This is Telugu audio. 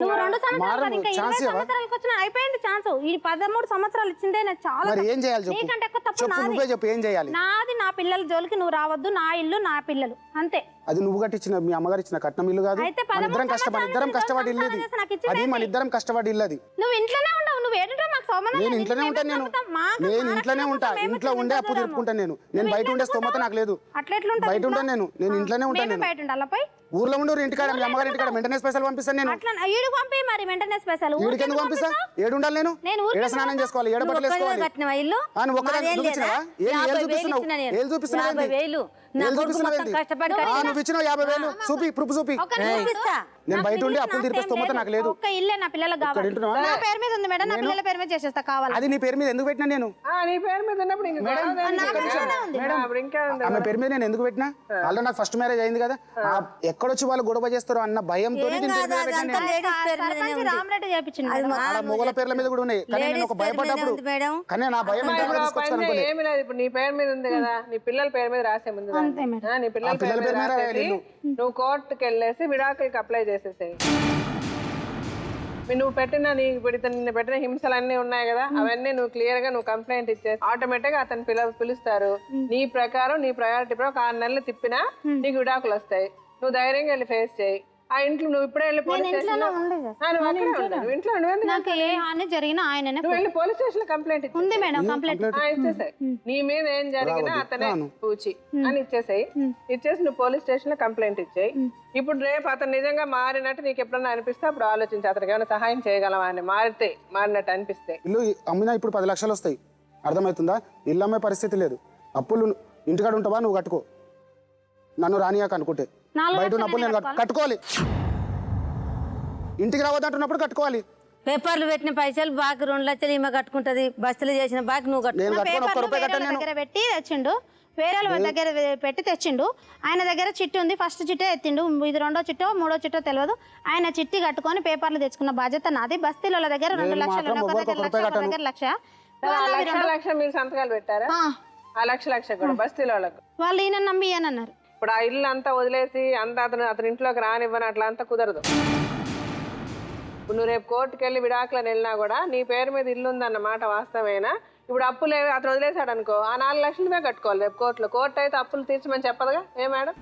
నువ్వు 2 సంవత్సరాలు ఇంకా 20 సంవత్సరాలకు వచ్చిన అయిపోయింది ఛాన్స్. ఈ 13 సంవత్సరాలు ఇచ్చిందే నాకు చాలా. మరి ఏం చేయాలి చెప్పు? నీకంటే ఎక్కువ తప్పు చెప్పు, నువ్వే చెప్పు ఏం చేయాలి? నాది నా పిల్లల జోలికి నువ్వు రావద్దు, నా ఇల్లు నా పిల్లలు అంతే. అది నువ్వు కట్టించిన మీ అమ్మగారు ఇచ్చిన కట్నం ఇల్లు కాదు. అయితే మన ఇద్దరం కష్టపడి ఇల్లు అది మన ఇద్దరం కష్టపడి ఇల్లు అది. నువ్వు ఇంట్లోనే ఉండవు, నువ్వు ఏంటో మాకు సంబంధం. నేను ఇంట్లోనే ఉంటాను, నేను ఇంట్లోనే ఉంటా. ఇంట్లో ఉండే అప్పు తీర్పుకుంటాను నేను బయట ఉండే స్తోమత నాకు లేదు. అట్లా ఎట్లుంటా బయట ఉంటాను నేను ఇంట్లోనే ఉంటాను. బయట ఉండాలపై ఊర్లో ఉండు ఇంటికాడ మీ అమ్మగారి ఇంటికాడ మెయింటెనెన్స్ పైసలు పంపిస్తాను నేను. అట్లా ఈడు పంపి మరి మెయింటెనెన్స్ పైసలు ఈడికి ఎందుకు పంపిస్తా? ఏడు ఉండాలి నేను. ఏడ స్నానం చేసుకోవాలి, ఏడ బట్టలు వేసుకోవాలి. నువ్వు ఒక్కదాన్ని చూపించినావా? ఏళ్ళు చూపిస్తున్నావు, ఏళ్ళు చూపిస్తున్నావు, నువ్వు ఇచ్చినావు 50,000 చూపి ప్రూఫ్ చూపి. నేను బయట ఉండి అప్పులు తీర్పే స్తోమత నాకు లేదు. ఒక్క ఇల్లే నా పిల్లలకు కావాలి. నా పేరు మీద ఉంది మేడం, నా పిల్లల పేరు మీద చేసేస్తా కావాలి. అది నీ పేరు మీద ఎందుకు పెట్టినా నేను? నీ పేరు మీద ఉన్నప్పుడు ఆమె పేరు మీద నేను ఎందుకు పెట్టినా? ఆల్రెడీ నాకు ఫస్ట్ మ్యారేజ్ అయింది కదా, ఎక్కడొచ్చి వాళ్ళు గొడవ చేస్తారు అన్న భయంతో రామరెడ్డి చేపించింది. మొగల పేర్ల మీద కూడా ఉన్నాయి, కానీ నేను ఒక భయపడ్డప్పుడు కానీ నా భయం ఏమి లేదు. ఇప్పుడు నీ పేరు మీద ఉంది కదా, నీ పిల్లల పేరు మీద రాసే ముందు నీ పిల్లల పేరు మీద రాసేసి నువ్వు కోర్టుకి వెళ్ళేసి విడాకులకి అప్లై చేసేసాయి. నువ్వు నిన్ను పెట్టిన హింసలు అన్ని ఉన్నాయి కదా, అవన్నీ నువ్వు క్లియర్ గా నువ్వు కంప్లైంట్ ఇచ్చేసి ఆటోమేటిక్ గా అతను పిలుస్తారు. నీ ప్రకారం నీ ప్రయారిటీ ప్రకారం 6 నెలలు తిప్పినా నీకు విడాకులు వస్తాయి. నువ్వు ధైర్యంగా వెళ్ళి ఫేస్ చేయి. ఆ ఇంట్లో నువ్వు ఇప్పుడే వెళ్ళి police station police station complaint ఇచ్చేసాయి. నీ మీద ఏం జరిగినా అతనే పూచి అని ఇచ్చేసాయి. ఇచ్చేసి నువ్వు పోలీస్ స్టేషన్ లో కంప్లైంట్ ఇచ్చేయి. ఇప్పుడు రేపు అతను నిజంగా మారినట్టు నీకు ఎప్పుడన్నా అనిపిస్తే అప్పుడు ఆలోచించి అతనికి ఏమైనా సహాయం చేయగలవా అని. మారినట్టు అనిపిస్తే ఇల్లు అమ్మినా ఇప్పుడు 10 లక్షలు వస్తాయి, అర్థమవుతుందా? ఇల్లు అమ్మే పరిస్థితి లేదు. అప్పులు ఇంటికాడ ఉంటావా నువ్వు కట్టుకో, నన్ను రానియాక అనుకుంటే. బయట ఉన్నప్పుడు నేను కట్టుకోవాలి, ఇంటికి రావద్దంటున్నప్పుడు కట్టుకోవాలి. పేపర్లు పెట్టిన పైసలు బాకి 2 లక్షలు ఈమె కట్టుకుంటది, బస్సులు చేసిన బాకి నువ్వు దగ్గర పెట్టి తెచ్చిండు, వేరే వాళ్ళ దగ్గర పెట్టి తెచ్చిండు. ఆయన దగ్గర చిట్టి ఉంది, ఫస్ట్ చిట్టే ఎత్తిండు, ఇది 2వ చిట్టో 3వ చిట్టో తెలియదు. ఆయన చిట్టి కట్టుకొని పేపర్లు తెచ్చుకున్న బాధ్యత నాది. బస్తీల దగ్గర 2 లక్షలు, దగ్గర 1 లక్ష మీరు సంతకాలు పెట్టారా? ఆ లక్ష కూడా బస్తీల వాళ్ళకు వాళ్ళు ఈయన నమ్మి అని అన్నారు. ఇప్పుడు ఆ ఇల్లు అంతా వదిలేసి అతని ఇంట్లోకి రానివ్వని అట్లా అంతా కుదరదు. ఇప్పుడు నువ్వు రేపు కోర్టుకు వెళ్ళి విడాకులను వెళ్ళినా కూడా నీ పేరు మీద ఇల్లు ఉందన్నమాట వాస్తవేనా? ఇప్పుడు అప్పులు అతను వదిలేసాడు అనుకో, ఆ 4 లక్షలమే కట్టుకోవాలి రేపు కోర్టులో. కోర్టు అయితే అప్పులు తీర్చమని చెప్పదుగా. ఏ మేడం?